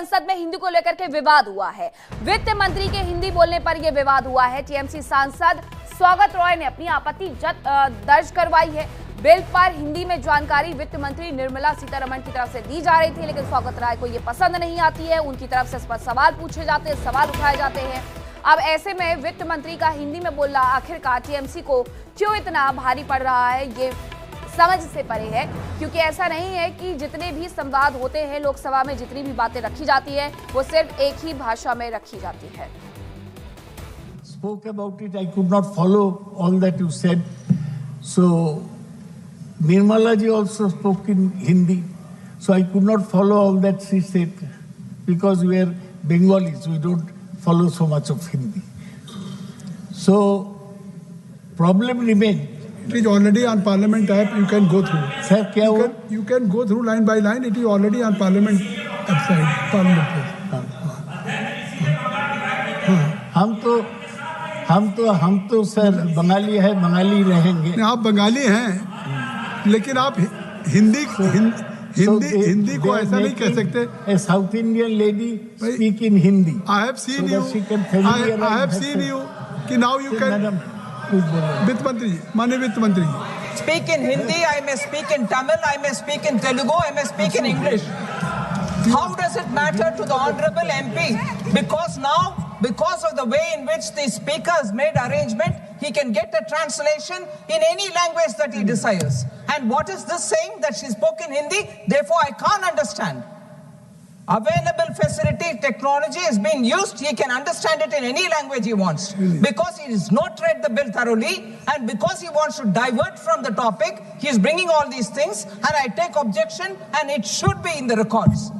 संसद में हिंदी को लेकर के विवाद हुआ है। वित्त मंत्री के हिंदी बोलने पर यह विवाद हुआ है। टीएमसी सांसद स्वागत रॉय ने अपनी आपत्ति दर्ज करवाई है। बिल पर हिंदी में जानकारी वित्त मंत्री निर्मला सीतारमण की तरफ से दी जा रही थी, लेकिन स्वागत रॉय को यह पसंद नहीं आती है। उनकी तरफ से इस पर सवाल पूछे जाते हैं, सवाल उठाए जाते हैं। अब ऐसे में वित्त मंत्री का हिंदी में बोलना आखिरकार टीएमसी को क्यों इतना भारी पड़ रहा है, ये समझ से परे है। क्योंकि ऐसा नहीं है कि जितने भी संवाद होते हैं लोकसभा में, जितनी भी बातें रखी जाती है वो सिर्फ एक ही भाषा में रखी जाती है। Spoke about it, I could not follow all that you said. So Nirmala ji also spoke in Hindi, so I could not follow all that she said because we are Bengalis, we don't follow so much of Hindi. So problem remains. It is already on Parliament app. You can go through. Sir, क्या हुआ? You can go through line by line. It is already on Parliament website. Parliament page. हम तो sir Bengali है, बंगाली रहेंगे। आप बंगाली हैं, लेकिन आप हिंदी को ऐसा नहीं कह सकते। A South Indian lady speak in Hindi. I have seen you. I have seen you. कि now you can. वित्त मंत्री जी, माननीय वित्त मंत्री जी। Speak in Hindi, I may speak in Tamil, I may speak in Telugu, I may speak in English. How does it matter to the honorable MP? Because of the way in which the speaker has made arrangement, he can get a translation in any language that he desires. And what is this saying? That she spoke in Hindi, therefore I can't understand. Available facility, technology is being used. He can understand it in any language he wants. Because he has not read the bill thoroughly, and because he wants to divert from the topic, he is bringing all these things, and I take objection, and it should be in the records.